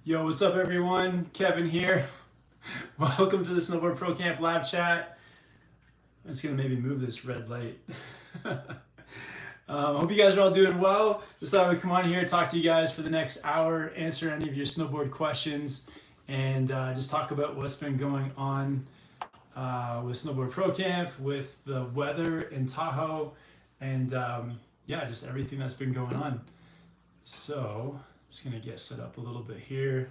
Yo, what's up everyone? Kevin here. Welcome to the Snowboard Pro Camp live chat. I'm just gonna maybe move this red light. Hope you guys are all doing well. Just thought I would come on here, talk to you guys for the next hour, answer any of your snowboard questions, and just talk about what's been going on with Snowboard Pro Camp, with the weather in Tahoe, and yeah, just everything that's been going on. So, just gonna get set up a little bit here.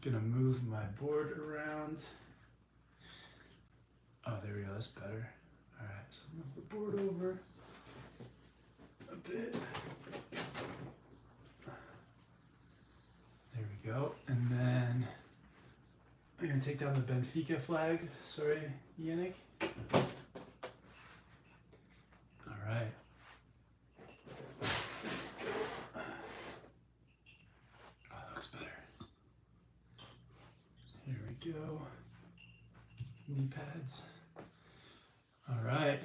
Gonna move my board around. Oh, there we go, that's better. All right, so move the board over a bit. There we go, and then I'm gonna take down the Benfica flag. Sorry, Yannick. All right. Go. Knee pads. All right.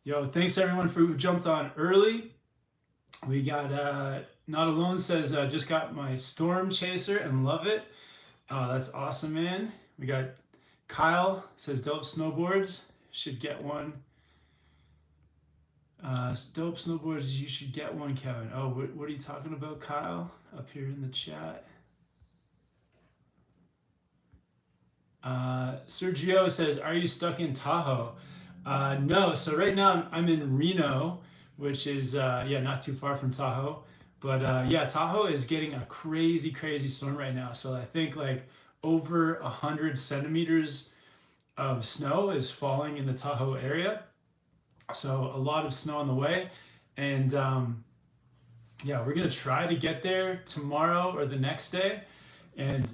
Yo, thanks everyone for who jumped on early. We got Not Alone says just got my Storm Chaser and love it. Oh, that's awesome, man. We got Kyle says dope snowboards, should get one. Dope snowboards, you should get one, Kevin. Oh, what are you talking about, Kyle? Up here in the chat. Sergio says, are you stuck in Tahoe? No, so right now I'm in Reno, which is, yeah, not too far from Tahoe. But yeah, Tahoe is getting a crazy, crazy storm right now. So I think like over 100 centimeters of snow is falling in the Tahoe area. So a lot of snow on the way. And yeah, we're gonna try to get there tomorrow or the next day and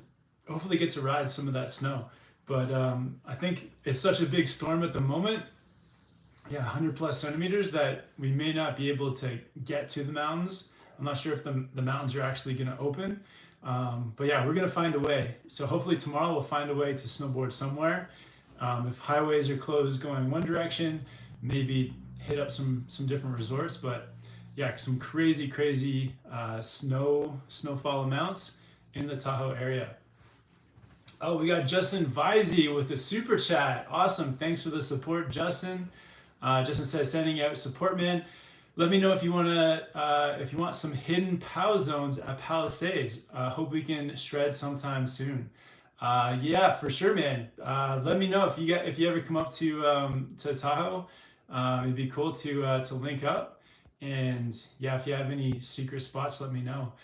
hopefully get to ride some of that snow. But I think it's such a big storm at the moment, yeah, 100 plus centimeters, that we may not be able to get to the mountains. I'm not sure if the mountains are actually gonna open, but yeah, we're gonna find a way. So hopefully tomorrow we'll find a way to snowboard somewhere. If highways are closed going one direction, maybe hit up some different resorts, but yeah, some crazy, crazy snowfall amounts in the Tahoe area. Oh, we got Justin Visey with a super chat. Awesome. Thanks for the support, Justin. Justin says, sending out support, man. Let me know if you want some hidden POW zones at Palisades. Hope we can shred sometime soon. Yeah, for sure, man. Let me know if you ever come up to Tahoe. It'd be cool to link up. And yeah, if you have any secret spots, let me know.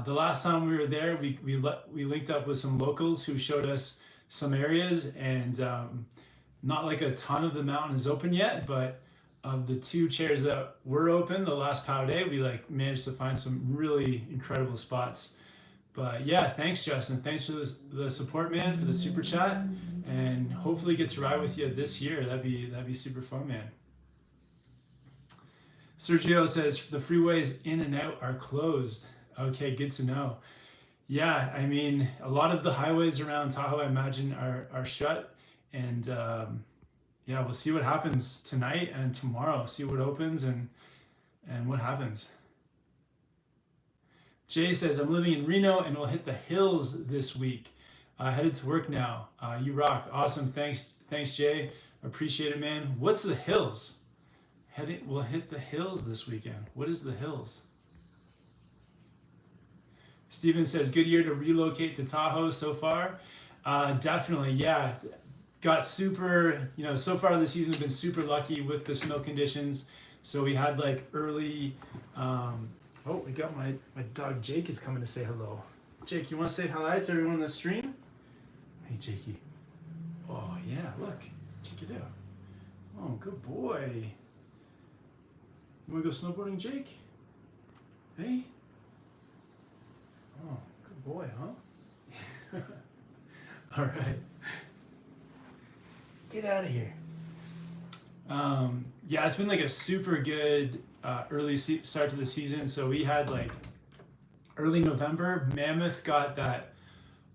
The last time we were there, we linked up with some locals who showed us some areas, and not like a ton of the mountain is open yet, but of the 2 chairs that were open the last POW day, we like managed to find some really incredible spots. But yeah, thanks Justin, thanks for the support, man, for the super chat, and hopefully get to ride with you this year. That'd be super fun, man. Sergio says the freeways in and out are closed. Okay, good to know. Yeah, I mean, a lot of the highways around Tahoe, I imagine, are shut. And yeah, we'll see what happens tonight and tomorrow. See what opens and what happens. Jay says, I'm living in Reno and we'll hit the hills this week. Headed to work now. You rock. Awesome. Thanks, Jay. Appreciate it, man. What's the hills? We'll hit the hills this weekend. What is the hills? Steven says, good year to relocate to Tahoe so far. Definitely, yeah. Got super, so far this season has been super lucky with the snow conditions. So we had like early, oh, we got my dog Jake is coming to say hello. Jake, you want to say hi to everyone on the stream? Hey, Jakey. Oh, yeah, look. Check it out. Oh, good boy. You want to go snowboarding, Jake? Hey? Oh, good boy, huh? All right. Get out of here. Yeah, it's been like a super good early start to the season. So we had like early November, Mammoth got that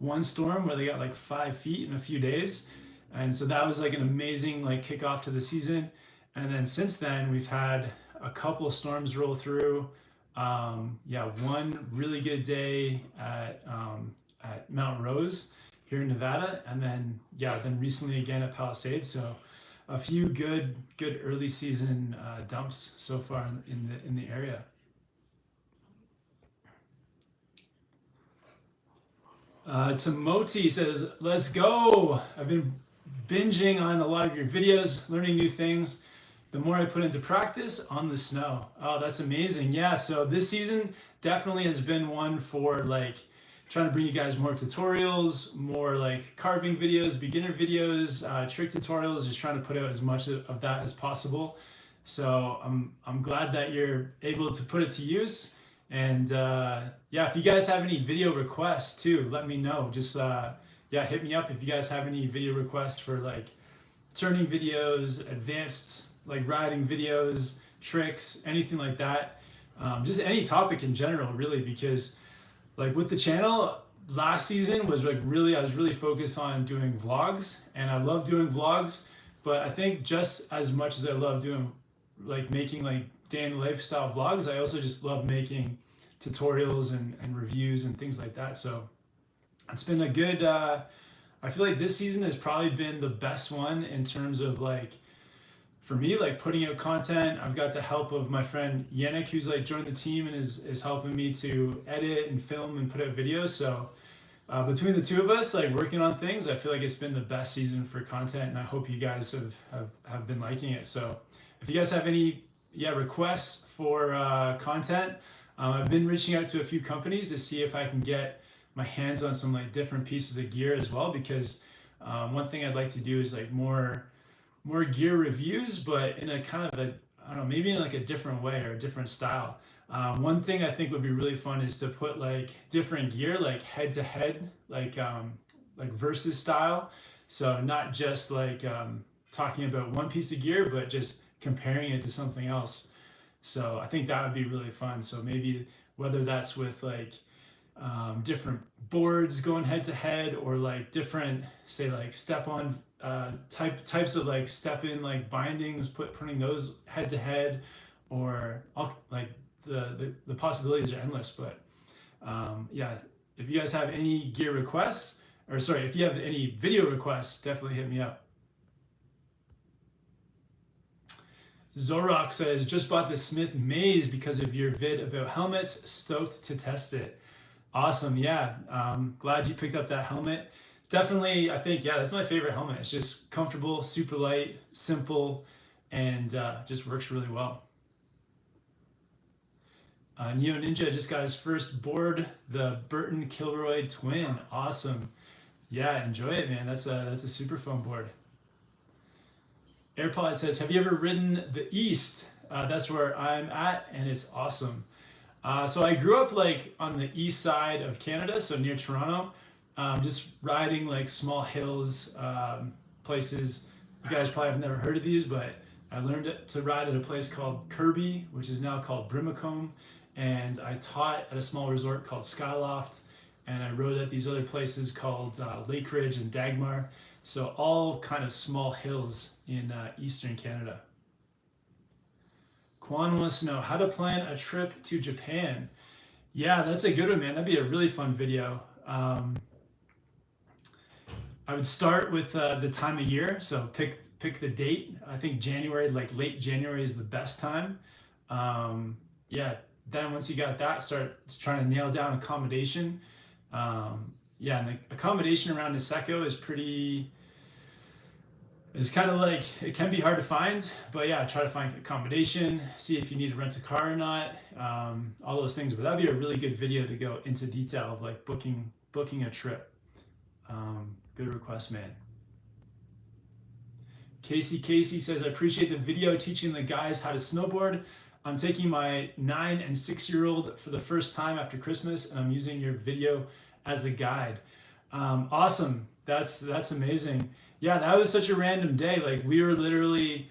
one storm where they got like 5 feet in a few days. And so that was like an amazing like kickoff to the season. And then since then, we've had a couple of storms roll through. Yeah, one really good day at at Mount Rose here in Nevada, and then then recently again at Palisades. So a few good early season dumps so far in the area. Timoti says, let's go. I've been binging on a lot of your videos, learning new things. The more I put into practice on the snow. Oh, that's amazing. Yeah, so this season definitely has been one for like trying to bring you guys more tutorials, more like carving videos, beginner videos, trick tutorials, just trying to put out as much of that as possible. So I'm glad that you're able to put it to use. And if you guys have any video requests too, let me know. Just hit me up if you guys have any video requests for like turning videos, advanced like riding videos, tricks, anything like that. Just any topic in general, really, because like with the channel last season was like I was really focused on doing vlogs, and I love doing vlogs, but I think just as much as I love doing like making like day in lifestyle vlogs, I also just love making tutorials and reviews and things like that. So it's been a good I feel like this season has probably been the best one in terms of like for me, like putting out content. I've got the help of my friend Yannick, who's like joined the team and is helping me to edit and film and put out videos. So between the two of us, like working on things, I feel like it's been the best season for content, and I hope you guys have been liking it. So if you guys have any requests for content, I've been reaching out to a few companies to see if I can get my hands on some like different pieces of gear as well, because one thing I'd like to do is like more gear reviews, but in a kind of a, I don't know, maybe in like a different way or a different style. One thing I think would be really fun is to put like different gear, like head to head, like versus style. So not just like talking about one piece of gear, but just comparing it to something else. So I think that would be really fun. So maybe whether that's with like different boards going head to head, or like different, say like step on types of like step in like bindings, putting those head to head, or like the possibilities are endless. But if you guys have any gear requests, or sorry, if you have any video requests, definitely hit me up. Zorok says, just bought the Smith Maze because of your vid about helmets, stoked to test it. Awesome. Yeah, glad you picked up that helmet. It's definitely, I think, that's my favorite helmet. It's just comfortable, super light, simple, and just works really well. Neo Ninja just got his first board, the Burton Kilroy Twin. Awesome. Yeah, enjoy it, man. That's a super fun board. AirPod says, have you ever ridden the East? That's where I'm at, and it's awesome. So I grew up like on the east side of Canada, so near Toronto, just riding like small hills, places. You guys probably have never heard of these, but I learned to ride at a place called Kirby, which is now called Brimacombe, and I taught at a small resort called Skyloft, and I rode at these other places called Lake Ridge and Dagmar. So all kind of small hills in eastern Canada. Quan wants to know how to plan a trip to Japan. Yeah, that's a good one, man. That'd be a really fun video. I would start with the time of year. So pick the date. I think January, like late January, is the best time. Then once you got that, start trying to nail down accommodation. And the accommodation around Niseko is it's kind of like, it can be hard to find, but try to find accommodation, see if you need to rent a car or not, all those things. But that'd be a really good video to go into detail of like booking a trip. Good request, man. Casey says, I appreciate the video teaching the guys how to snowboard. I'm taking my 9 and 6-year-old for the first time after Christmas, and I'm using your video as a guide. Awesome. That's amazing. Yeah, that was such a random day. Like we were literally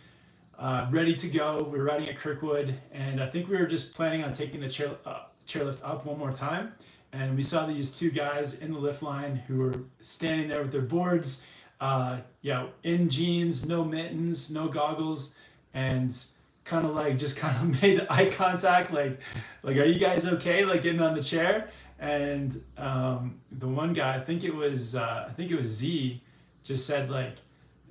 ready to go. We were riding at Kirkwood, and I think we were just planning on taking the chairlift up one more time. And we saw these two guys in the lift line who were standing there with their boards, in jeans, no mittens, no goggles, and kind of made eye contact, like, are you guys okay? Like getting on the chair. And the one guy, I think it was Z, just said like,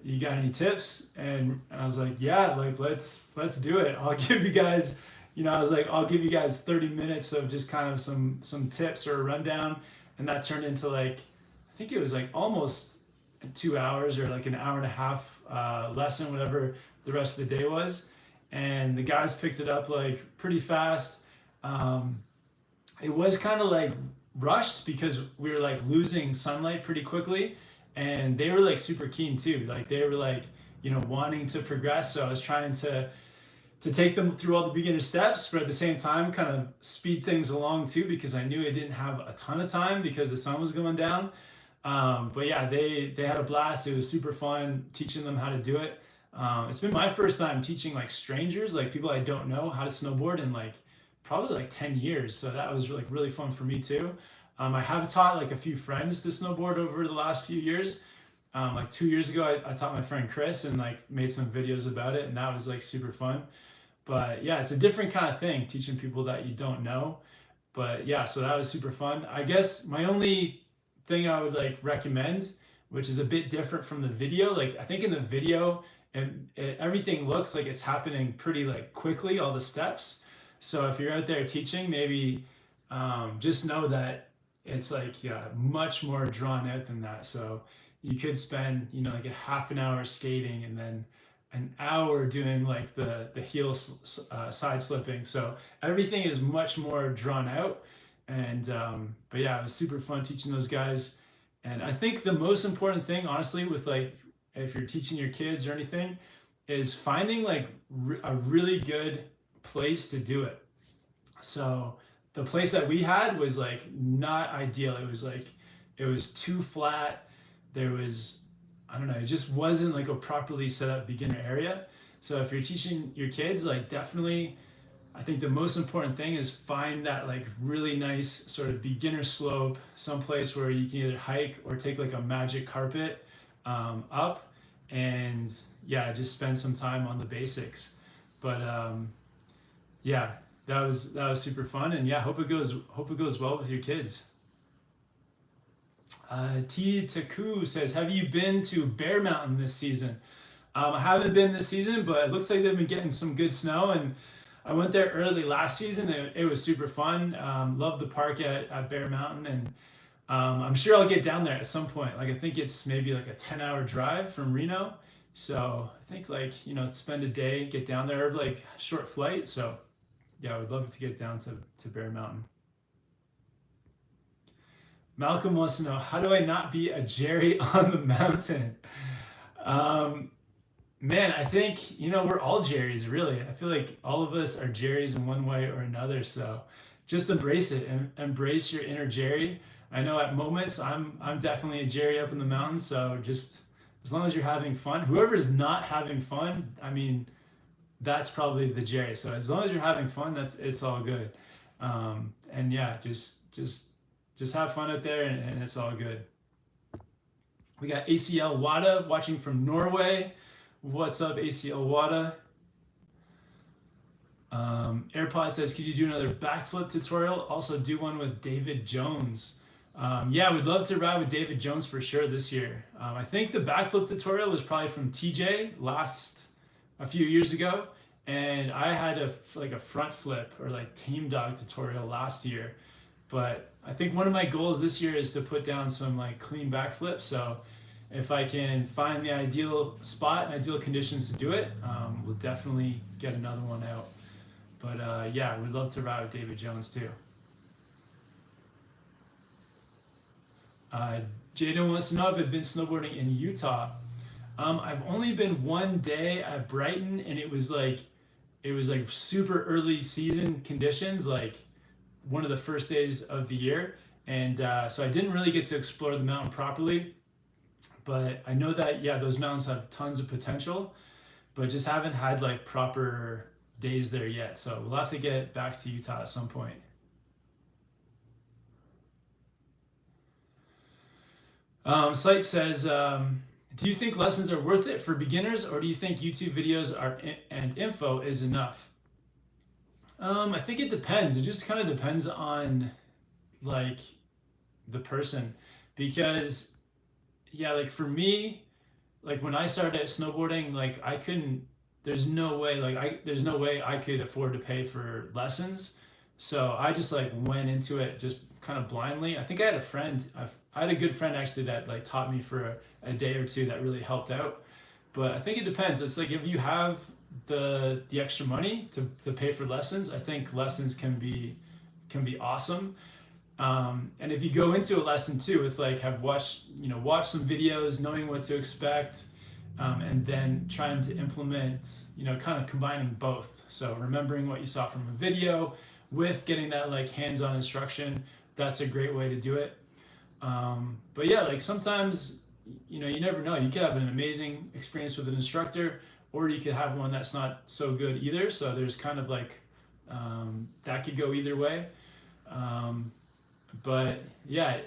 "You got any tips?" And I was like, "Yeah, like let's do it. I'll give you guys, I was like, I'll give you guys 30 minutes of just kind of some tips or a rundown." And that turned into like, I think it was like almost 2 hours or like an hour and a half lesson, whatever the rest of the day was. And the guys picked it up like pretty fast. Um, it was kind of like rushed because we were like losing sunlight pretty quickly, and they were like super keen too. Like they were like, wanting to progress. So I was trying to take them through all the beginner steps, but at the same time, kind of speed things along too, because I knew I didn't have a ton of time because the sun was going down. But yeah, they had a blast. It was super fun teaching them how to do it. It's been my first time teaching like strangers, like people I don't know, how to snowboard in like probably like 10 years. So that was like really fun for me too. I have taught like a few friends to snowboard over the last few years. Like 2 years ago, I taught my friend Chris and like made some videos about it, and that was like super fun. But yeah, it's a different kind of thing teaching people that you don't know. But yeah, so that was super fun. I guess my only thing I would like recommend, which is a bit different from the video, like I think in the video and everything looks like it's happening pretty like quickly, all the steps. So if you're out there teaching, maybe just know that it's like, yeah, much more drawn out than that. So you could spend, like a half an hour skating and then an hour doing like the heel side slipping. So everything is much more drawn out. And but yeah, it was super fun teaching those guys. And I think the most important thing, honestly, with like if you're teaching your kids or anything, is finding like a really good place to do it. So the place that we had was like not ideal. It was too flat. There was, I don't know, it just wasn't like a properly set up beginner area. So if you're teaching your kids, like definitely, I think the most important thing is find that like really nice sort of beginner slope, someplace where you can either hike or take like a magic carpet up, and yeah, just spend some time on the basics. But yeah, that was super fun, and yeah, hope it goes well with your kids. T Taku says, "Have you been to Bear Mountain this season?" I haven't been this season, but it looks like they've been getting some good snow, and I went there early last season. It was super fun. Loved the park at Bear Mountain, and I'm sure I'll get down there at some point. Like I think it's maybe like a 10-hour drive from Reno, so I think like spend a day, get down there, like short flight. So yeah, I would love to get down to Bear Mountain. Malcolm wants to know, how do I not be a Jerry on the mountain? Um, Man, I think, we're all Jerrys, really. I feel like all of us are Jerrys in one way or another. So just embrace it and embrace your inner Jerry. I know at moments I'm definitely a Jerry up in the mountains. So just as long as you're having fun, whoever's not having fun, I mean, that's probably the Jerry. So as long as you're having fun, it's all good. And yeah, just have fun out there, and it's all good. We got ACL Wada watching from Norway. What's up, ACL Wada? AirPod says, could you do another backflip tutorial? Also do one with David Jones. Yeah, we'd love to ride with David Jones for sure this year. I think the backflip tutorial was probably from TJ a few years ago, and I had like a front flip or like team dog tutorial last year. But I think one of my goals this year is to put down some like clean backflips. So if I can find the ideal spot and ideal conditions to do it, we'll definitely get another one out. But yeah, we'd love to ride with David Jones too. Jaden wants to know if I've been snowboarding in Utah. I've only been one day at Brighton, and it was like super early season conditions, like one of the first days of the year, and so I didn't really get to explore the mountain properly. But I know that, yeah, those mountains have tons of potential, but just haven't had like proper days there yet. So we'll have to get back to Utah at some point. Site says, do you think lessons are worth it for beginners, or do you think YouTube videos and info is enough? I think it depends. It just kind of depends on like the person, because yeah, like for me, like when I started snowboarding, like I couldn't. There's no way, like there's no way I could afford to pay for lessons. So I just like went into it just kind of blindly. I think I had a friend. I had a good friend actually that like taught me for a day or two that really helped out. But I think it depends. It's like if you have the extra money to pay for lessons, I think lessons can be awesome. And if you go into a lesson too with like have watched watch some videos, knowing what to expect, and then trying to implement, kind of combining both. So remembering what you saw from a video with getting that like hands-on instruction, that's a great way to do it. But yeah, like sometimes, you never know. You could have an amazing experience with an instructor, or you could have one that's not so good either. So there's kind of like that could go either way. Um, but yeah,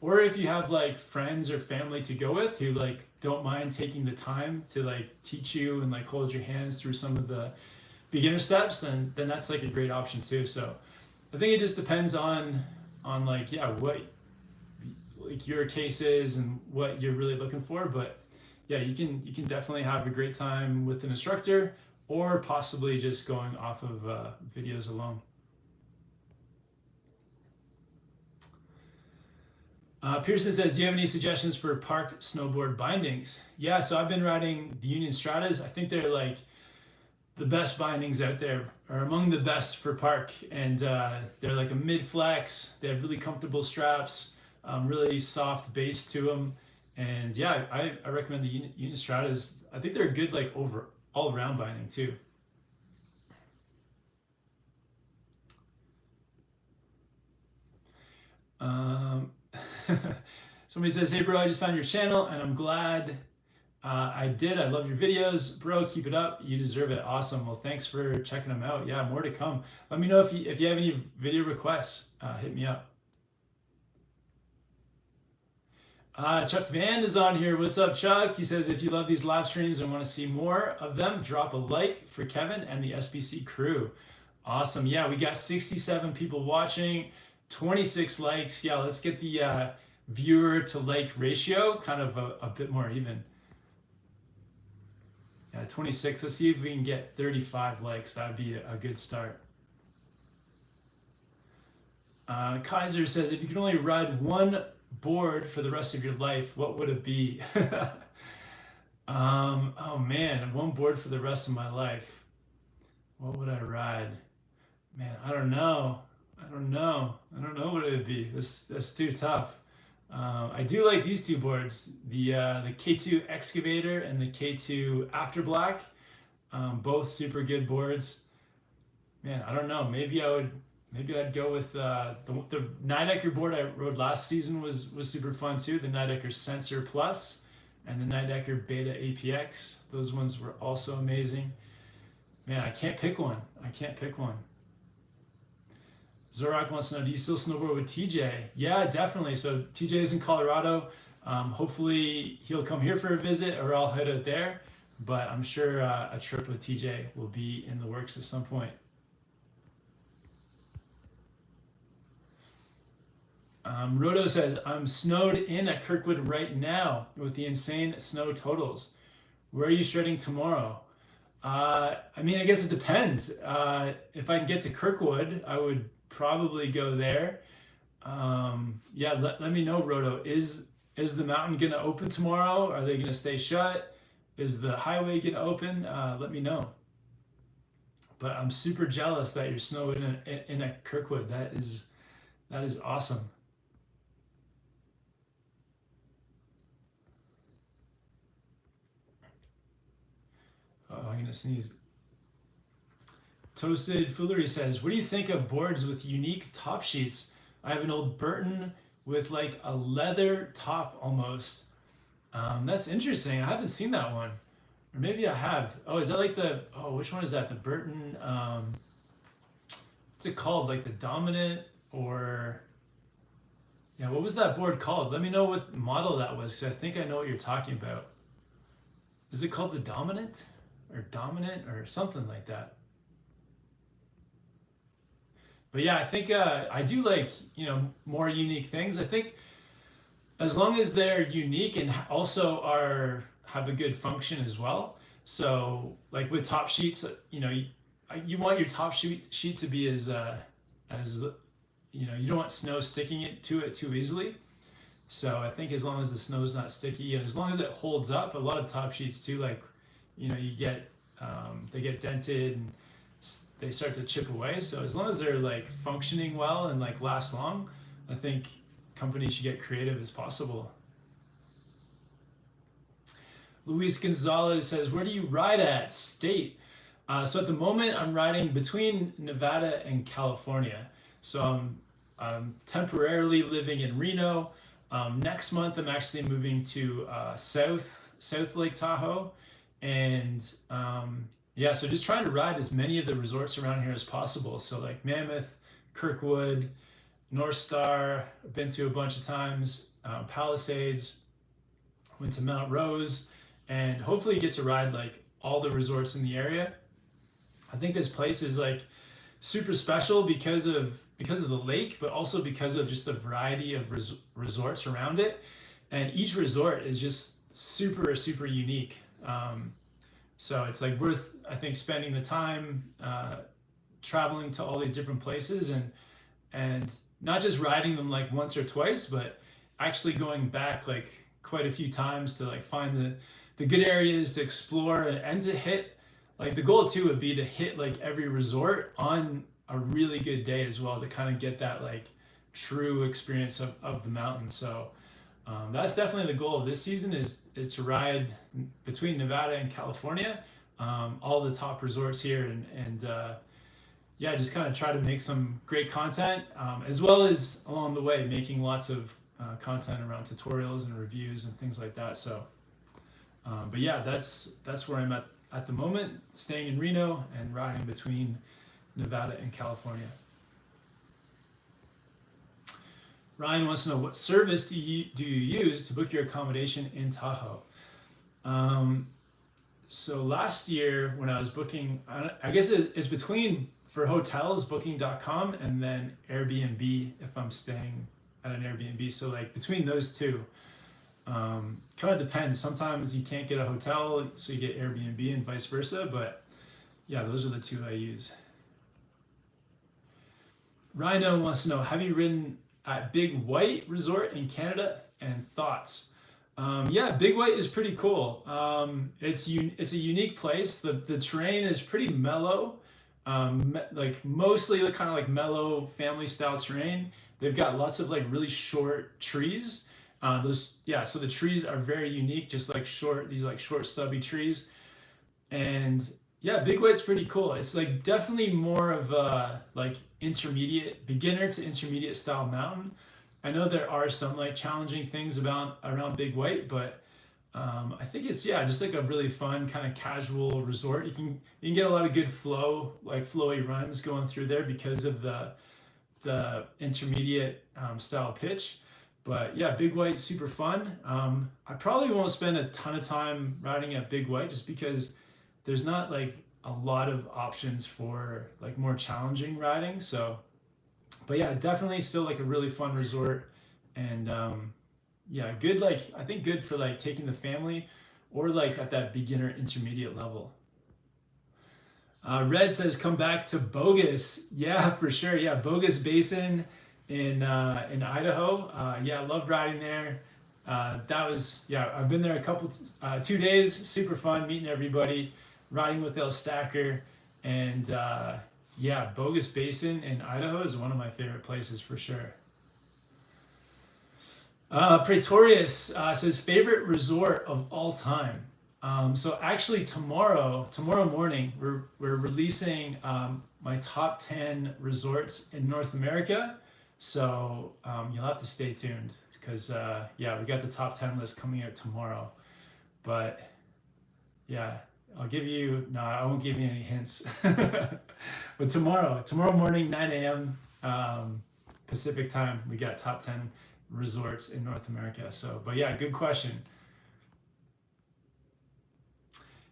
or if you have like friends or family to go with who like don't mind taking the time to like teach you and like hold your hands through some of the beginner steps, then that's like a great option too. So I think it just depends on like yeah what like your case is and what you're really looking for. But yeah, you can definitely have a great time with an instructor, or possibly just going off of videos alone. Pearson says, do you have any suggestions for park snowboard bindings? Yeah, so I've been riding the Union Stratas. I think they're like the best bindings out there, or among the best for park. And they're like a mid flex. They have really comfortable straps, really soft base to them. And yeah, I recommend the Union Stratas. I think they're a good like over all around binding too. Um, Somebody says, hey bro, I just found your channel and I'm glad I did. I love your videos, bro. Keep it up. You deserve it. Awesome. Well, thanks for checking them out. Yeah, more to come. Let me know if you have any video requests. Hit me up. Chuck Van is on here. What's up, Chuck? He says, if you love these live streams and want to see more of them, drop a like for Kevin and the SBC crew. Awesome. Yeah, we got 67 people watching, 26 likes. Yeah, let's get the viewer to like ratio kind of a bit more even. Yeah, 26. Let's see if we can get 35 likes. That would be a good start. Kaiser says, if you could only ride one board for the rest of your life, what would it be? Oh man, one board for the rest of my life. What would I ride? Man, I don't know. I don't know what it would be. That's too tough. I do like these two boards, the K2 Excavator and the K2 After Black. Both super good boards. Man, I don't know. Maybe I'd go with the Nidecker board I rode last season was super fun too. The Nidecker Sensor Plus and the Nidecker Beta APX. Those ones were also amazing. Man, I can't pick one. Zorak wants to know, do you still snowboard with TJ? Yeah, definitely. So TJ is in Colorado. Hopefully he'll come here for a visit, or I'll head out there. But I'm sure a trip with TJ will be in the works at some point. Rodo says, I'm snowed in at Kirkwood right now with the insane snow totals. Where are you shredding tomorrow? I mean, I guess it depends. If I can get to Kirkwood, I would probably go there. Yeah, let me know, Rodo. Is the mountain gonna open tomorrow? Are they gonna stay shut? Is the highway gonna open? Let me know. But I'm super jealous that you're snowed in at Kirkwood. That is awesome. Oh, I'm gonna sneeze. Toasted Foolery says, what do you think of boards with unique top sheets? I have an old Burton with like a leather top almost. That's interesting. I haven't seen that one. Or maybe I have. Oh, is that like which one is that? The Burton, what's it called? Like the Dominant, or, yeah, what was that board called? Let me know what model that was, because I think I know what you're talking about. Is it called the Dominant? Or Dominant, or something like that? But yeah, I think I do like, more unique things. I think as long as they're unique and also have a good function as well. So like with top sheets, you want your top sheet to be as you don't want snow sticking it to it too easily. So I think as long as the snow's not sticky and as long as it holds up, a lot of top sheets too, like you get they get dented and they start to chip away. So as long as they're like functioning well and like last long, I think companies should get creative as possible. Luis Gonzalez says, "Where do you ride at state?" So at the moment, I'm riding between Nevada and California. So I'm temporarily living in Reno. Next month, I'm actually moving to South Lake Tahoe, and yeah, so just trying to ride as many of the resorts around here as possible. So like Mammoth, Kirkwood, North Star, I've been to a bunch of times. Palisades, went to Mount Rose, and hopefully get to ride like all the resorts in the area. I think this place is like super special because of the lake, but also because of just the variety of resorts around it. And each resort is just super, super unique. So it's like worth, I think, spending the time traveling to all these different places and not just riding them like once or twice, but actually going back like quite a few times to like find the good areas to explore and to hit. Like the goal too would be to hit like every resort on a really good day as well to kind of get that like true experience of the mountain. So that's definitely the goal of this season is to ride between Nevada and California, all the top resorts here, and yeah, just kind of try to make some great content, as well as along the way making lots of content around tutorials and reviews and things like that. So, but yeah, that's where I'm at the moment, staying in Reno and riding between Nevada and California. Ryan wants to know, what service do you use to book your accommodation in Tahoe? So last year when I was booking, I guess it's between, for hotels, booking.com, and then Airbnb if I'm staying at an Airbnb. So like between those two, kind of depends. Sometimes you can't get a hotel, so you get Airbnb and vice versa. But yeah, those are the two I use. Rhino wants to know, have you ridden at Big White Resort in Canada, and thoughts? Yeah, Big White is pretty cool. It's a unique place. The terrain is pretty mellow, like mostly the kind of like mellow family style terrain. They've got lots of like really short trees. So the trees are very unique, just like these like short stubby trees. And yeah, Big White's pretty cool. It's like definitely more of a like beginner to intermediate style mountain. I know there are some like challenging things around Big White, but I think it's just like a really fun kind of casual resort. You can get a lot of good flowy runs going through there because of the intermediate style pitch. But yeah, Big White's super fun. I probably won't spend a ton of time riding at Big White just because there's not like a lot of options for like more challenging riding. So, but yeah, definitely still like a really fun resort, and yeah, good, like I think good for like taking the family or like at that beginner intermediate level. Red says, come back to Bogus. Yeah, for sure. Yeah, Bogus Basin in Idaho. Yeah, I love riding there. I've been there a couple 2 days. Super fun meeting everybody, riding with El Stacker, and yeah, Bogus Basin in Idaho is one of my favorite places for sure. Praetorius says, favorite resort of all time. So actually tomorrow morning, we're releasing my top 10 resorts in North America. So you'll have to stay tuned because yeah, we got the top 10 list coming out tomorrow. But yeah, I won't give you any hints. But tomorrow morning, 9 a.m. Pacific time, we got top 10 resorts in North America. So, but yeah, good question.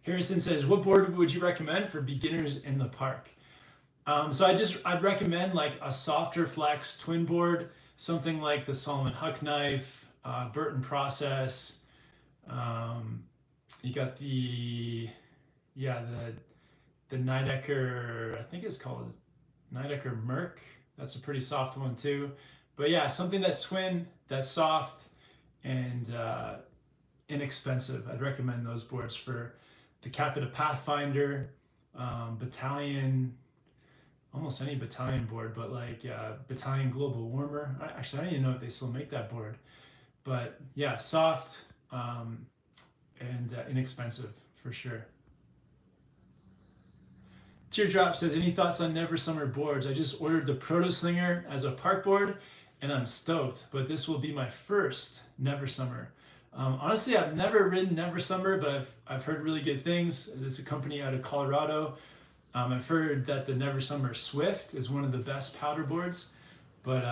Harrison says, what board would you recommend for beginners in the park? So I'd recommend like a softer flex twin board, something like the Solomon Huck knife, Burton Process. Um, you got yeah, the Nidecker, I think it's called Nidecker Merc. That's a pretty soft one too. But yeah, something that's twin, that's soft, and inexpensive. I'd recommend those boards for the Capita Pathfinder, Battalion, almost any Battalion board, but like Battalion Global Warmer. Actually, I don't even know if they still make that board. But yeah, soft and inexpensive for sure. Teardrop says, any thoughts on Never Summer boards? I just ordered the Proto Slinger as a park board and I'm stoked, but this will be my first Never Summer. Honestly, I've never ridden Never Summer, but I've heard really good things. It's a company out of Colorado. I've heard that the Never Summer Swift is one of the best powder boards, but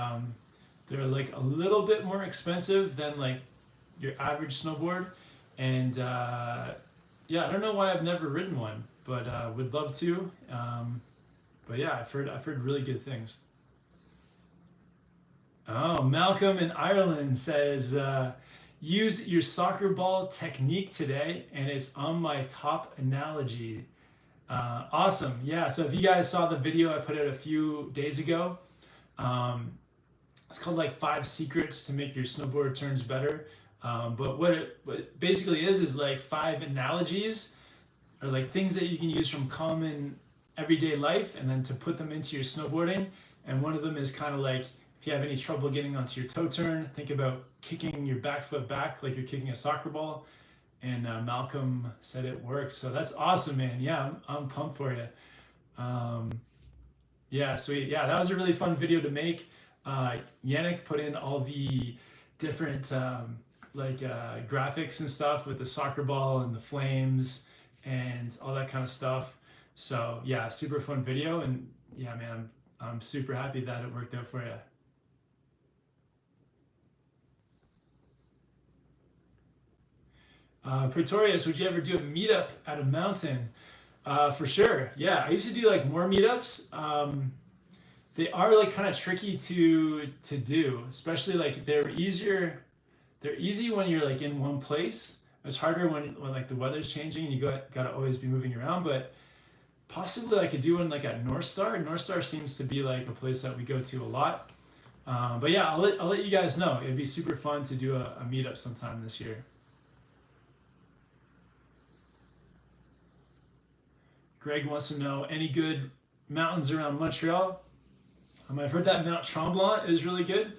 they're like a little bit more expensive than like your average snowboard. And yeah, I don't know why I've never ridden one, but would love to. But yeah, I've heard really good things. Oh, Malcolm in Ireland says, used your soccer ball technique today, and it's on my top analogy. Awesome. Yeah, so if you guys saw the video I put out a few days ago, it's called like 5 secrets to make your snowboard turns better. But what it basically is like 5 analogies or like things that you can use from common everyday life and then to put them into your snowboarding. And one of them is kind of like, if you have any trouble getting onto your toe turn, think about kicking your back foot back like you're kicking a soccer ball. And Malcolm said it worked. So that's awesome, man. Yeah, I'm pumped for you. Yeah, sweet. Yeah, that was a really fun video to make. Yannick put in all the different graphics and stuff with the soccer ball and the flames and all that kind of stuff. So yeah, super fun video. And yeah, man, I'm super happy that it worked out for you. Pretorius, would you ever do a meetup at a mountain? For sure. Yeah, I used to do like more meetups. They are like kind of tricky to do, especially like they're easier. They're easy when you're like in one place. It's harder when like the weather's changing and you gotta always be moving around. But possibly I could do one like at North Star. North Star seems to be like a place that we go to a lot. But yeah, I'll let you guys know. It'd be super fun to do a meetup sometime this year. Greg wants to know any good mountains around Montreal. I've heard that Mount Tremblant is really good.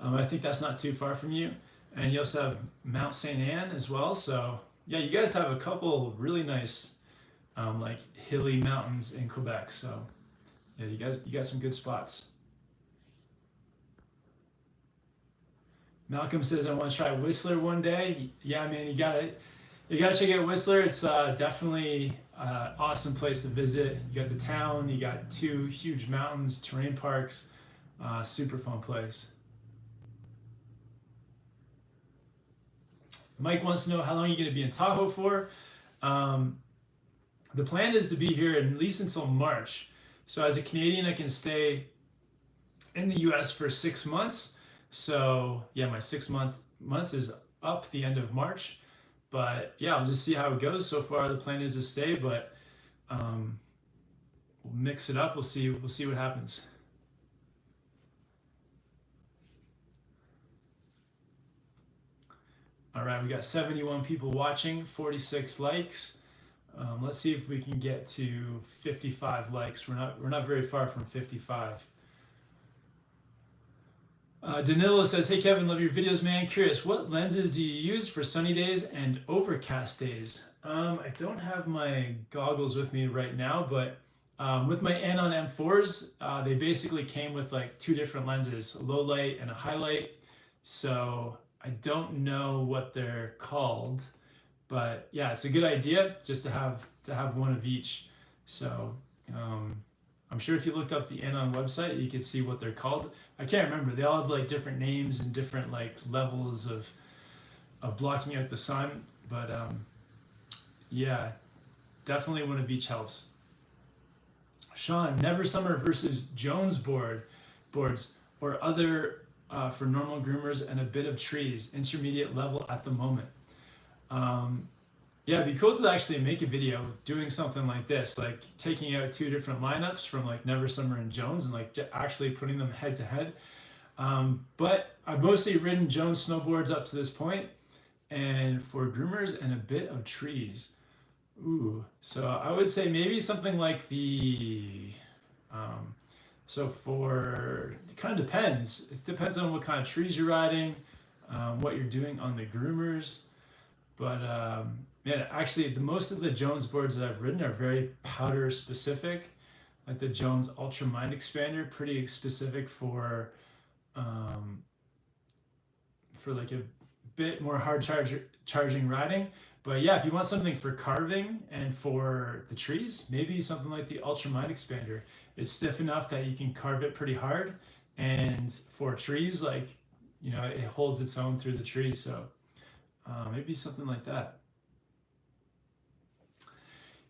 I think that's not too far from you. And you also have Mount St. Anne as well. So yeah, you guys have a couple really nice like hilly mountains in Quebec. So yeah, you got some good spots. Malcolm says, I want to try Whistler one day. Yeah, man, you gotta check out Whistler. It's definitely an awesome place to visit. You got the town, you got 2 huge mountains, terrain parks, super fun place. Mike wants to know how long you're going to be in Tahoe for. The plan is to be here at least until March. So as a Canadian, I can stay in the US for 6 months. So yeah, my 6 months is up the end of March. But yeah, I'll just see how it goes. So far, the plan is to stay, but we'll mix it up. We'll see what happens. All right, we got 71 people watching, 46 likes. Let's see if we can get to 55 likes. We're not very far from 55. Danilo says, hey Kevin, love your videos, man. Curious, what lenses do you use for sunny days and overcast days? I don't have my goggles with me right now, but with my Anon M4s, they basically came with like 2 different lenses, a low light and a high light. So I don't know what they're called, but yeah, it's a good idea just to have one of each. So I'm sure if you looked up the Anon website, you could see what they're called. I can't remember. They all have like different names and different like levels of blocking out the sun. But yeah, definitely one of each helps. Sean, Never Summer versus Jones boards or other for normal groomers and a bit of trees, intermediate level at the moment. Um, yeah, it'd be cool to actually make a video doing something like this, like taking out two different lineups from like Never Summer and Jones and like actually putting them head to head. But I've mostly ridden Jones snowboards up to this point, and for groomers and a bit of trees. Ooh, so I would say maybe something like the um, so for it kind of depends. It depends on what kind of trees you're riding, what you're doing on the groomers. But yeah, actually, the most of the Jones boards that I've ridden are very powder specific. Like the Jones Ultra Mind Expander, pretty specific um, for like a bit more charging riding. But yeah, if you want something for carving and for the trees, maybe something like the Ultra Mind Expander. It's stiff enough that you can carve it pretty hard, and for trees, like it holds its own through the trees. So maybe something like that.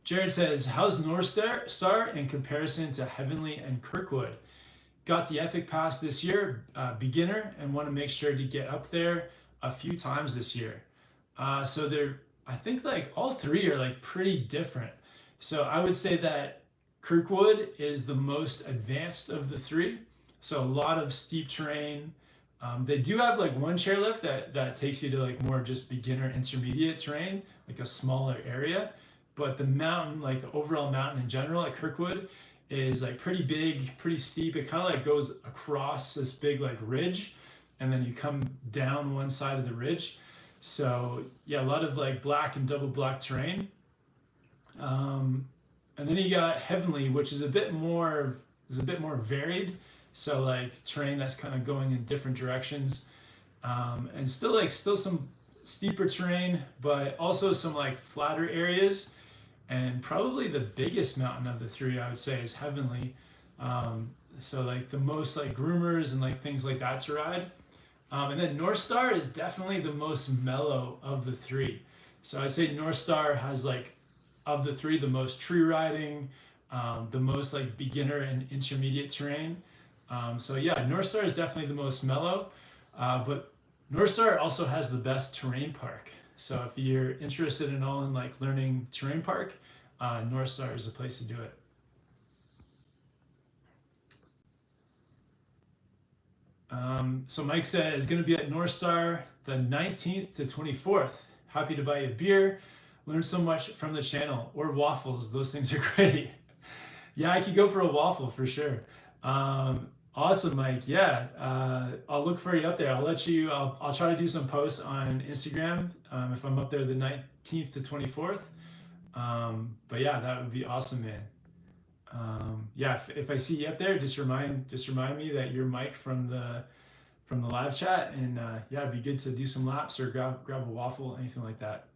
Jared says, "How's North Star in comparison to Heavenly and Kirkwood? Got the Epic Pass this year, beginner, and want to make sure to get up there a few times this year." So I think like all three are like pretty different. So I would say that Kirkwood is the most advanced of the three. So a lot of steep terrain. They do have like one chairlift that takes you to like more just beginner intermediate terrain, like a smaller area. But the mountain, like the overall mountain in general at Kirkwood, is like pretty big, pretty steep. It kind of like goes across this big like ridge, and then you come down one side of the ridge. So yeah, a lot of like black and double black terrain. And then you got Heavenly, which is a bit more varied. So like terrain that's kind of going in different directions, and still some steeper terrain, but also some like flatter areas. And probably the biggest mountain of the three, I would say, is Heavenly. So like the most like groomers and like things like that to ride. And then North Star is definitely the most mellow of the three. So I'd say North Star has like, of the three, the most tree riding, the most like beginner and intermediate terrain. So yeah, North Star is definitely the most mellow, but North Star also has the best terrain park. So if you're interested in like learning terrain park, North Star is the place to do it. So Mike said is going to be at North Star the 19th to 24th. Happy to buy you a beer. Learn so much from the channel, or waffles. Those things are great. Yeah, I could go for a waffle for sure. Awesome, Mike. Yeah, I'll look for you up there. I'll try to do some posts on Instagram if I'm up there the 19th to 24th. But yeah, that would be awesome, man. Yeah, if I see you up there, just remind me that you're Mike from the live chat, and yeah, it'd be good to do some laps or grab a waffle, anything like that.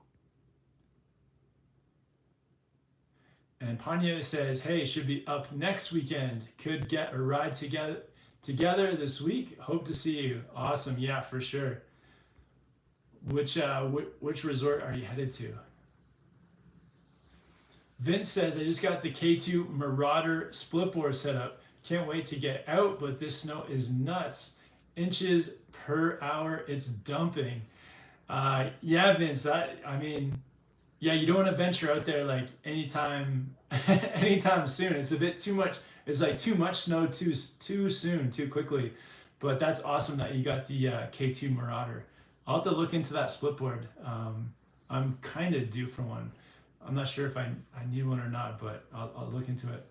And Panya says, "Hey, should be up next weekend. Could get a ride together this week. Hope to see you." Awesome, yeah, for sure. Which resort are you headed to? Vince says, "I just got the K2 Marauder splitboard set up. Can't wait to get out, but this snow is nuts. Inches per hour, it's dumping." Yeah, Vince, yeah, you don't want to venture out there like anytime soon. It's a bit too much. It's like too much snow too soon, too quickly. But that's awesome that you got the K2 Marauder. I'll have to look into that splitboard. I'm kind of due for one. I'm not sure if I need one or not, but I'll look into it.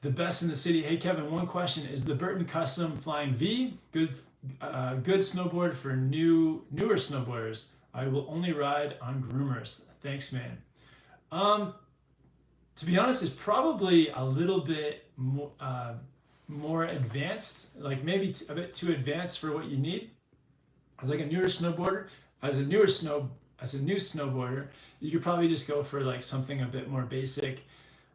The best in the city. Hey Kevin, one question: is the Burton Custom Flying V good snowboard for newer snowboarders? I will only ride on groomers. Thanks, man. To be honest, it's probably a little bit more advanced, like maybe a bit too advanced for what you need. As like a newer snowboarder, as a new snowboarder, you could probably just go for like something a bit more basic.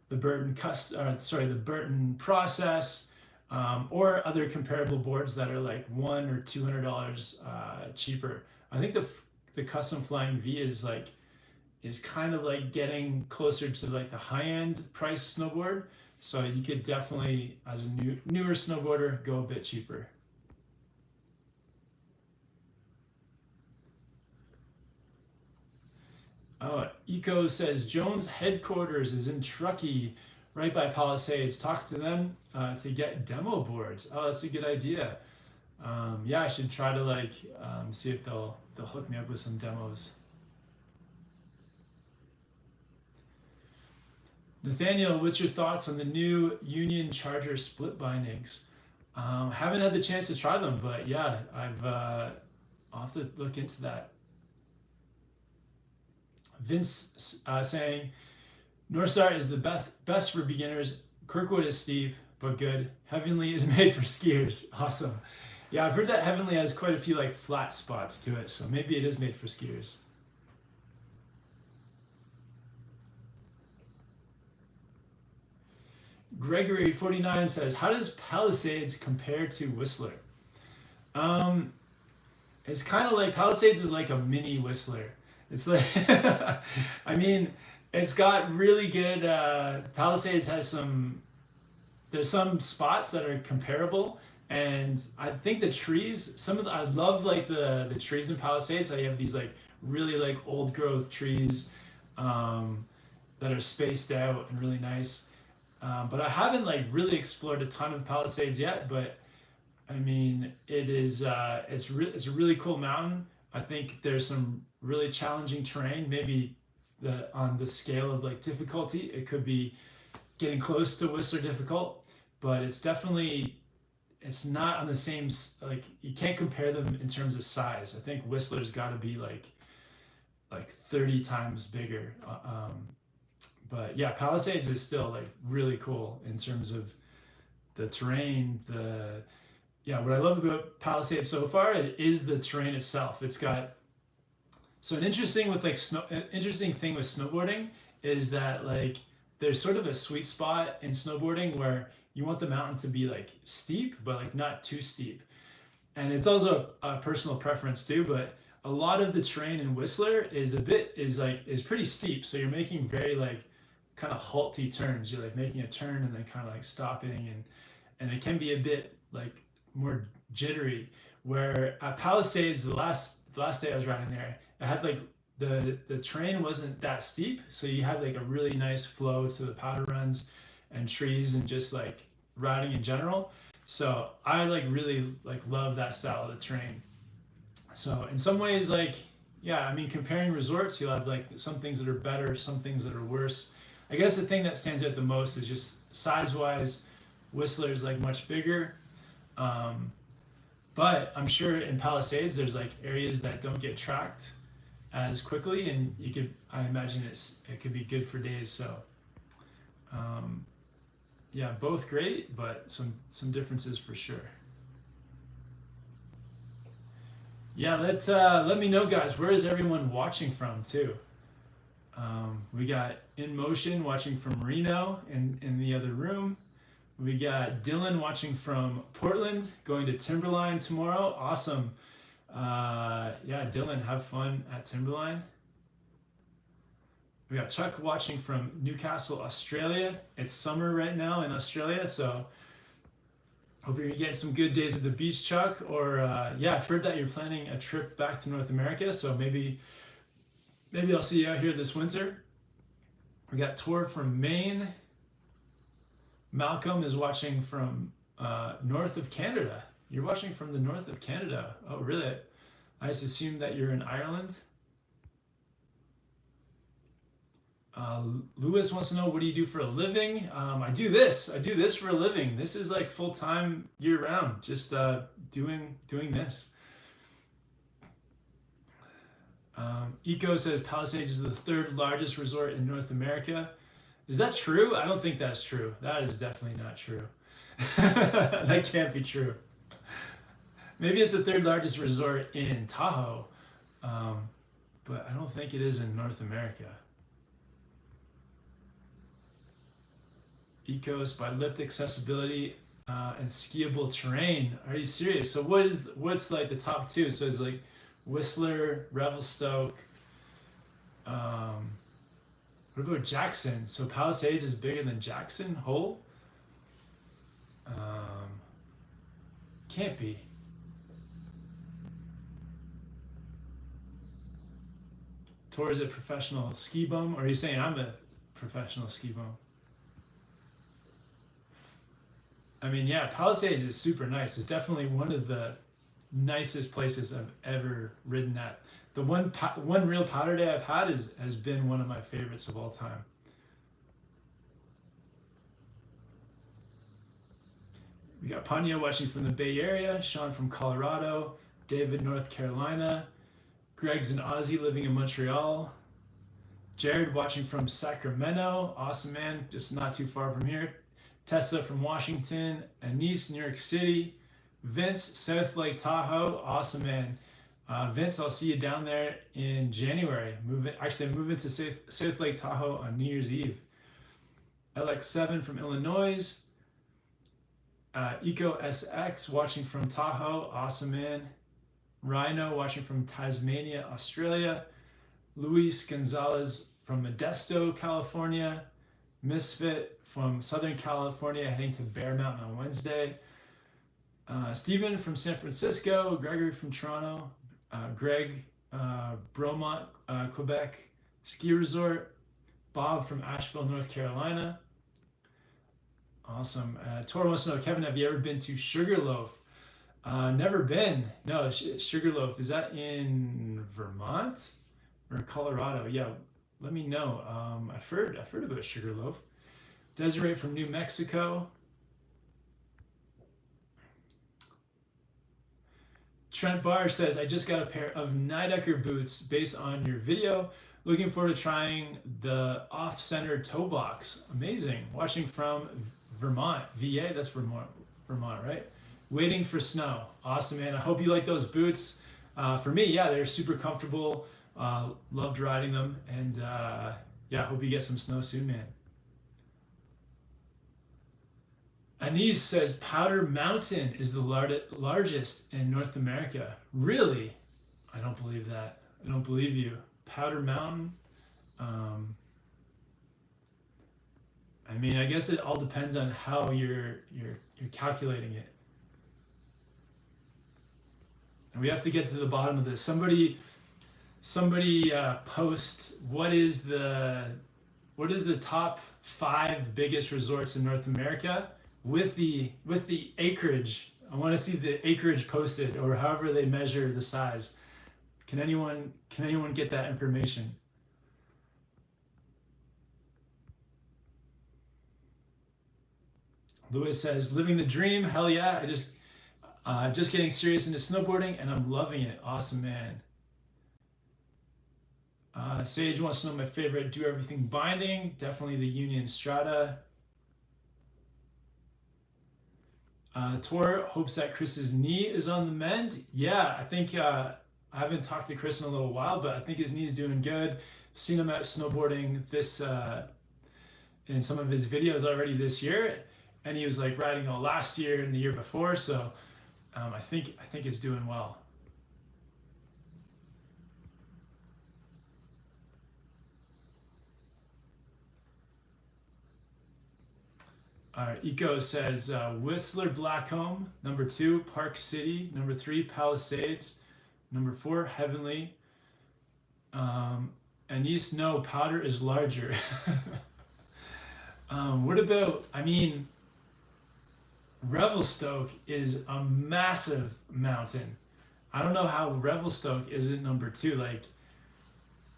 The the Burton Process, or other comparable boards that are like $100 or $200 cheaper. I think the the custom flying V is kind of like getting closer to like the high end price snowboard. So you could definitely, as a newer snowboarder, go a bit cheaper. Oh, Eco says Jones headquarters is in Truckee, right by Palisades. Talk to them to get demo boards. Oh, that's a good idea. Yeah, I should try to like see if they'll hook me up with some demos. Nathaniel, what's your thoughts on the new Union Charger split bindings? Haven't had the chance to try them, but yeah, I'll have to look into that. Vince saying, North Star is the best for beginners. Kirkwood is steep, but good. Heavenly is made for skiers. Awesome. Yeah, I've heard that Heavenly has quite a few like flat spots to it, so maybe it is made for skiers. Gregory49 says, how does Palisades compare to Whistler? It's kind of like, Palisades is like a mini Whistler. It's like, I mean, it's got really good, Palisades has there's some spots that are comparable. And I think the trees, I love like the trees in Palisades. I have these like really like old growth trees that are spaced out and really nice. But I haven't like really explored a ton of Palisades yet, but I mean, it's a really cool mountain. I think there's some really challenging terrain. Maybe on the scale of like difficulty, it could be getting close to Whistler difficult, but it's not on the same, like you can't compare them in terms of size. I think Whistler's got to be like 30 times bigger. But yeah, Palisades is still like really cool in terms of the terrain. What I love about Palisades so far is the terrain itself. It's got, so an interesting thing with snowboarding is that like there's sort of a sweet spot in snowboarding where you want the mountain to be like steep, but like not too steep. And it's also a personal preference too, but a lot of the terrain in Whistler is pretty steep. So you're making very like kind of halty turns. You're like making a turn and then kind of like stopping, and it can be a bit like more jittery. Where at Palisades, the last day I was riding there, I had like the terrain wasn't that steep, so you had like a really nice flow to the powder runs and trees and just like riding in general. So I like really like love that style of the terrain. So in some ways, like, yeah, I mean, comparing resorts, you'll have like some things that are better, some things that are worse. I guess the thing that stands out the most is just size-wise, Whistler is like much bigger. But I'm sure in Palisades, there's like areas that don't get tracked as quickly, and I imagine it could be good for days. So, yeah, both great, but some differences for sure. Yeah, let me know, guys. Where is everyone watching from too? We got In Motion watching from Reno in the other room. We got Dylan watching from Portland, going to Timberline tomorrow. Awesome. Yeah, Dylan, have fun at Timberline. We got Chuck watching from Newcastle, Australia. It's summer right now in Australia, so hope you're getting some good days at the beach, Chuck. Or yeah, I've heard that you're planning a trip back to North America, so maybe I'll see you out here this winter. We got Tor from Maine. Malcolm is watching from north of Canada. You're watching from the north of Canada. Oh, really? I just assumed that you're in Ireland. Lewis wants to know, what do you do for a living? I do this for a living. This is like full-time year-round, just doing this. Eco says Palisades is the third largest resort in North America. Is that true? I don't think that's true. That is definitely not true. That can't be true. Maybe it's the third largest resort in Tahoe, but I don't think it is in North America. Ecos by lift accessibility and skiable terrain. Are you serious? So what's like the top two? So it's like Whistler, Revelstoke. What about Jackson? So Palisades is bigger than Jackson Hole? Can't be. Tor is a professional ski bum, or are you saying I'm a professional ski bum? I mean, yeah, Palisades is super nice. It's definitely one of the nicest places I've ever ridden at. The one real powder day I've had has been one of my favorites of all time. We got Panya watching from the Bay Area, Sean from Colorado, David, North Carolina, Greg's an Aussie living in Montreal, Jared watching from Sacramento, awesome man, just not too far from here, Tessa from Washington, Anise, New York City, Vince, South Lake Tahoe, awesome man. Vince, I'll see you down there in January. I'm moving to South Lake Tahoe on New Year's Eve. LX7 from Illinois, Eco SX watching from Tahoe, awesome man. Rhino watching from Tasmania, Australia. Luis Gonzalez from Modesto, California. Misfit from Southern California heading to Bear Mountain on Wednesday. Stephen from San Francisco. Gregory from Toronto. Greg, Bromont, Quebec Ski Resort. Bob from Asheville, North Carolina. Awesome. Tor wants to know, Kevin, have you ever been to Sugarloaf? Never been. No, Sugarloaf, is that in Vermont or Colorado? Yeah, let me know. I've heard about Sugarloaf. Desiree from New Mexico. Trent Barr says, I just got a pair of Nidecker boots based on your video. Looking forward to trying the off-center toe box. Amazing. Watching from Vermont. VA, that's Vermont, right? Waiting for snow. Awesome, man. I hope you like those boots. For me, yeah, they're super comfortable. Loved riding them. And yeah, I hope you get some snow soon, man. Anise says Powder Mountain is the largest in North America. Really? I don't believe that. I don't believe you. Powder Mountain? I mean, I guess it all depends on how you're calculating it. And we have to get to the bottom of this. Somebody post what is the top 5 biggest resorts in North America with the acreage. I want to see the acreage posted, or however they measure the size. Can anyone get that information? Lewis says, living the dream. Hell yeah. Just getting serious into snowboarding and I'm loving it. Awesome, man. Sage wants to know my favorite do everything binding. Definitely the Union Strata. Tor hopes that Chris's knee is on the mend. Yeah, I think I haven't talked to Chris in a little while, but I think his knee's doing good. I've seen him out snowboarding this in some of his videos already this year, and he was like riding all last year and the year before. So I think it's doing well. All right, Eco says Whistler Blackcomb, number 2, Park City, number 3, Palisades, number 4, Heavenly. Anise, no, Powder is larger. What about, I mean, Revelstoke is a massive mountain. I don't know how Revelstoke isn't number 2. Like,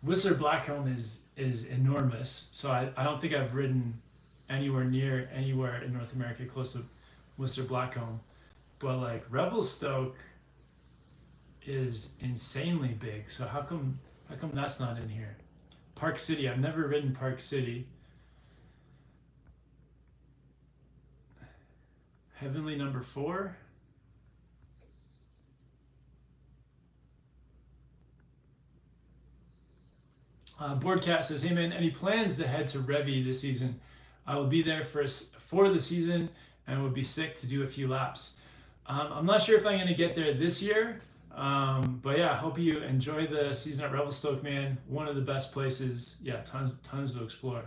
Whistler Blackcomb is enormous, so I don't think I've ridden anywhere in North America close to Whistler Blackcomb, but like Revelstoke is insanely big. So how come that's not in here? Park City, I've never ridden Park City. Heavenly, number 4. Boardcat says, hey man, any plans to head to Revy this season? I will be there for the season and would be sick to do a few laps. I'm not sure if I'm going to get there this year, But yeah, I hope you enjoy the season at Revelstoke, man. One of the best places. Yeah, tons to explore.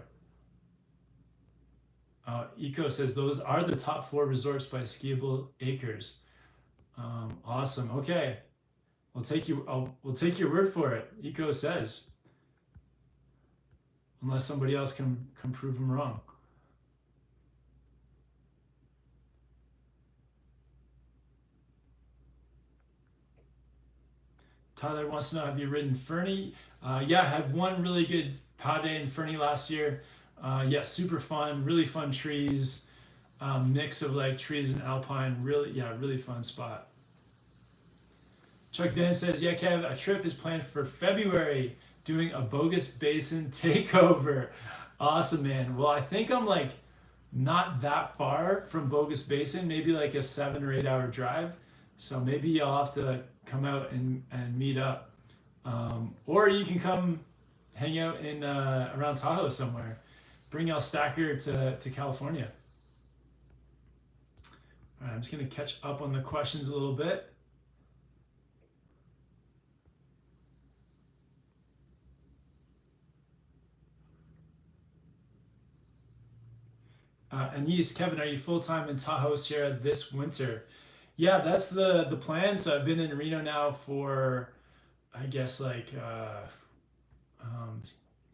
Eco says those are the top 4 resorts by skiable acres. Awesome. Okay, we'll take your word for it. Eco says, unless somebody else can prove them wrong. Tyler wants to know, have you ridden Fernie? Yeah, I had one really good pod day in Fernie last year. Yeah, super fun, really fun trees, mix of like trees and alpine. Really, yeah, really fun spot. Chuck Van says, yeah, Kev, a trip is planned for February, doing a Bogus Basin takeover. Awesome, man. Well, I think I'm like not that far from Bogus Basin, maybe like a 7 or 8 hour drive. So maybe I'll have to come out and meet up. Or you can come hang out in around Tahoe somewhere. Bring El Stacker to California. All right, I'm just going to catch up on the questions a little bit. Anise, Kevin, are you full time in Tahoe Sierra this winter? Yeah, that's the plan. So I've been in Reno now for, I guess, like um,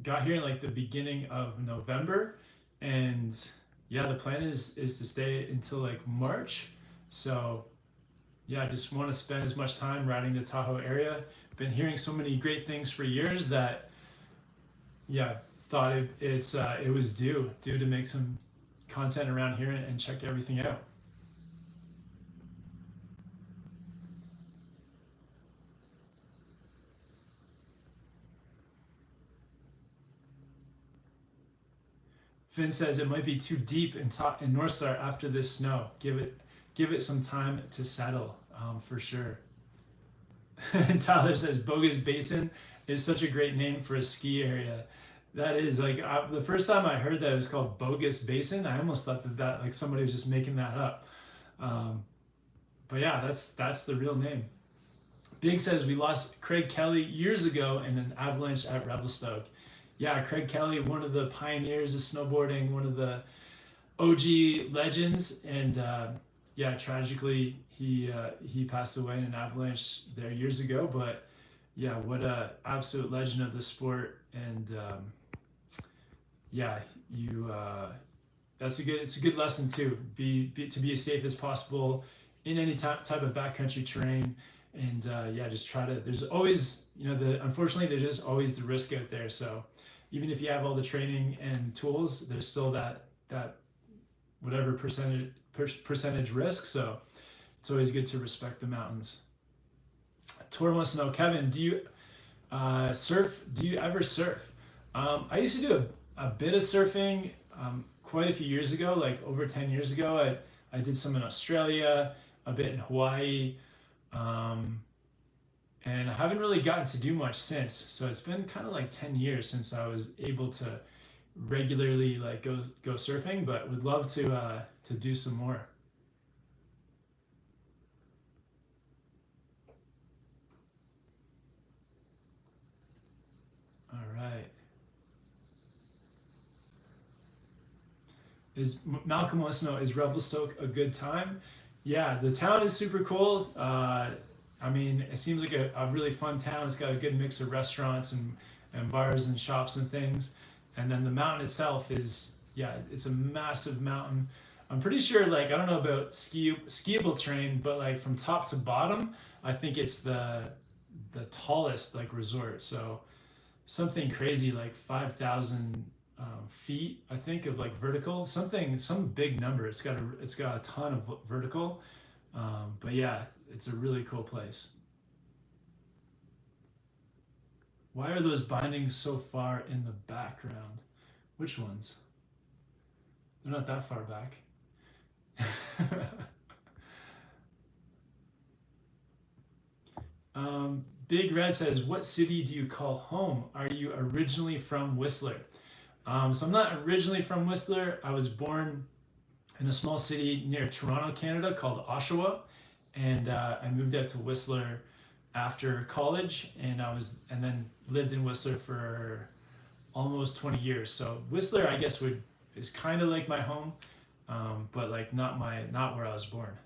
got here in like the beginning of November, and yeah, the plan is to stay until like March. So yeah, I just want to spend as much time riding the Tahoe area. Been hearing so many great things for years that yeah, thought it was due to make some content around here and check everything out. Finn says it might be too deep in North Star after this snow. Give it some time to settle, for sure. And Tyler says Bogus Basin is such a great name for a ski area. That is like the first time I heard that it was called Bogus Basin, I almost thought that like somebody was just making that up. Um, but yeah, that's the real name. Big says we lost Craig Kelly years ago in an avalanche at Revelstoke. Yeah, Craig Kelly, one of the pioneers of snowboarding, one of the OG legends, and yeah, tragically he passed away in an avalanche there years ago. But yeah, what a absolute legend of the sport, and yeah, you it's a good lesson too. To be as safe as possible in any type of backcountry terrain, and yeah, just try to. There's always unfortunately there's just always the risk out there. So even if you have all the training and tools, there's still that whatever percentage risk. So it's always good to respect the mountains. Tor wants to know, Kevin, do you surf? Do you ever surf? I used to do a bit of surfing quite a few years ago, like over 10 years ago. I did some in Australia, a bit in Hawaii, and I haven't really gotten to do much since. So it's been kind of like 10 years since I was able to regularly like go surfing, but would love to do some more. All right. Is Malcolm wants to know, is Revelstoke a good time? Yeah, the town is super cool. I mean, it seems like a really fun town. It's got a good mix of restaurants and bars and shops and things. And then the mountain itself is, yeah, it's a massive mountain. I'm pretty sure, like, I don't know about skiable terrain, but like from top to bottom, I think it's the tallest like resort. So something crazy like 5,000 feet, I think, of like vertical, some big number. It's got a ton of vertical, but yeah, it's a really cool place. Why are those bindings so far in the background? Which ones? They're not that far back. Big Red says, what city do you call home? Are you originally from Whistler? So I'm not originally from Whistler. I was born in a small city near Toronto, Canada called Oshawa, and I moved out to Whistler after college, and then lived in Whistler for almost 20 years. So Whistler, I guess, is kind of like my home, but like not where I was born.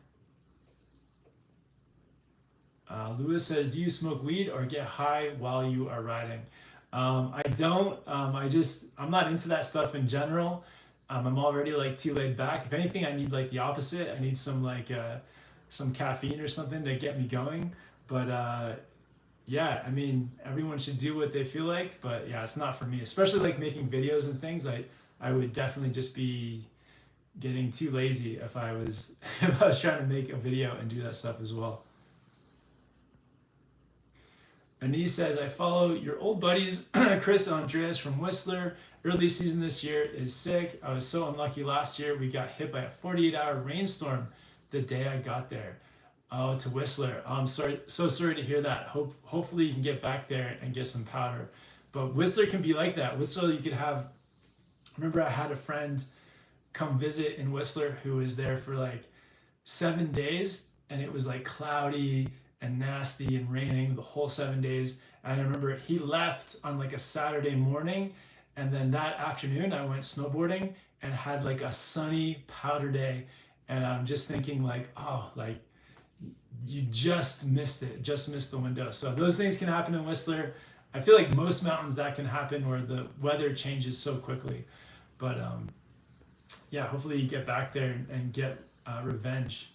Lewis says, do you smoke weed or get high while you are riding? I don't. I'm not into that stuff in general. I'm already like too laid back. If anything, I need like the opposite. I need some caffeine or something to get me going. But yeah, I mean, everyone should do what they feel like. But yeah, it's not for me. Especially like making videos and things. I would definitely just be getting too lazy if I was if I was trying to make a video and do that stuff as well. Anise says, I follow your old buddies, Chris and Andreas from Whistler. Early season this year is sick. I was so unlucky last year. We got hit by a 48-hour rainstorm the day I got there. Oh, to Whistler. I'm sorry, so sorry to hear that. Hopefully you can get back there and get some powder. But Whistler can be like that. Whistler, you could have, remember I had a friend come visit in Whistler who was there for like 7 days, and it was like cloudy and nasty and raining the whole 7 days. And I remember he left on like a Saturday morning, and then that afternoon I went snowboarding and had like a sunny powder day. And I'm just thinking like, oh, like you just missed it, just missed the window. So those things can happen in Whistler. I feel like most mountains that can happen where the weather changes so quickly. But yeah, hopefully you get back there and get revenge.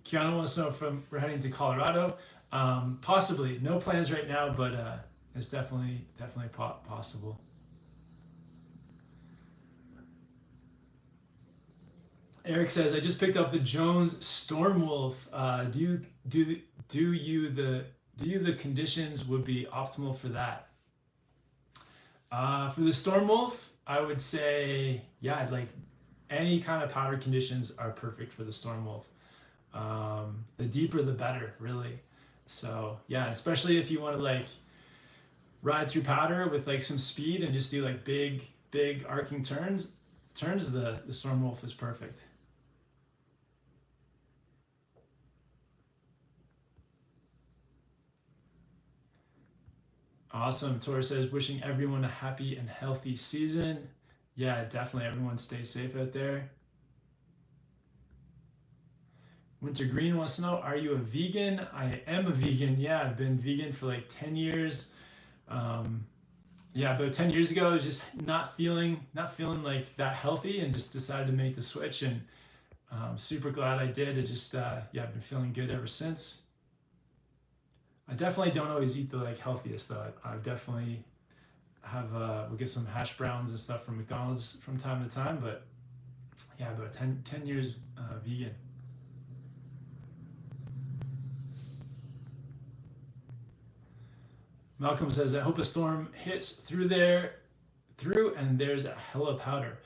Kiana wants to know if we're heading to Colorado. Possibly. No plans right now, but it's definitely possible. Eric says, I just picked up the Jones Stormwolf. Do you the conditions would be optimal for that? For the Stormwolf, I would say, yeah, like any kind of powder conditions are perfect for the Stormwolf. The deeper the better, really. So yeah, especially if you want to like ride through powder with like some speed and just do like big arcing turns, the Stormwolf is perfect. Awesome. Tor says, wishing everyone a happy and healthy season. Yeah, definitely. Everyone stay safe out there. Winter Green wants to know, are you a vegan? I am a vegan. Yeah, I've been vegan for like 10 years. Yeah, about 10 years ago, I was just not feeling like that healthy, and just decided to make the switch, and super glad I did. It just, yeah, I've been feeling good ever since. I definitely don't always eat the like healthiest though. I definitely have, we'll get some hash browns and stuff from McDonald's from time to time, but yeah, about 10 years vegan. Malcolm says, I hope a storm hits through and there's a hella powder.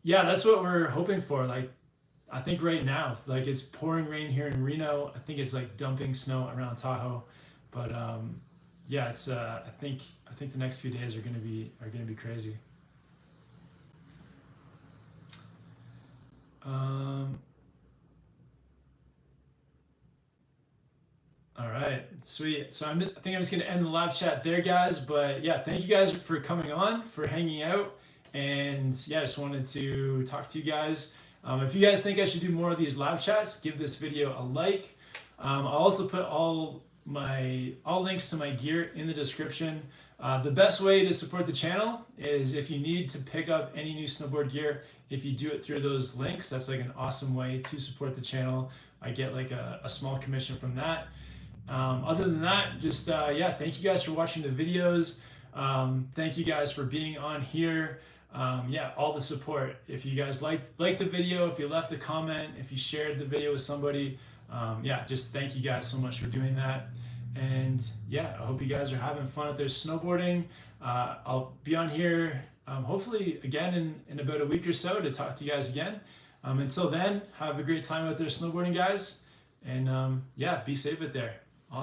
Yeah, that's what we're hoping for. Like, I think right now, like it's pouring rain here in Reno. I think it's like dumping snow around Tahoe, but yeah, it's I think the next few days are gonna be crazy. All right, sweet. So I think I'm just gonna end the live chat there, guys. But yeah, thank you guys for coming on, for hanging out, and yeah, I just wanted to talk to you guys. If you guys think I should do more of these live chats, give this video a like. I'll also put all links to my gear in the description. The best way to support the channel is if you need to pick up any new snowboard gear, if you do it through those links, that's like an awesome way to support the channel. I get like a small commission from that. Other than that, just yeah, thank you guys for watching the videos. Thank you guys for being on here. Yeah, all the support. If you guys liked the video, if you left a comment, if you shared the video with somebody, yeah, just thank you guys so much for doing that. And yeah, I hope you guys are having fun out there snowboarding. I'll be on here hopefully again in about a week or so to talk to you guys again. Until then, have a great time out there snowboarding, guys. And yeah, be safe out there.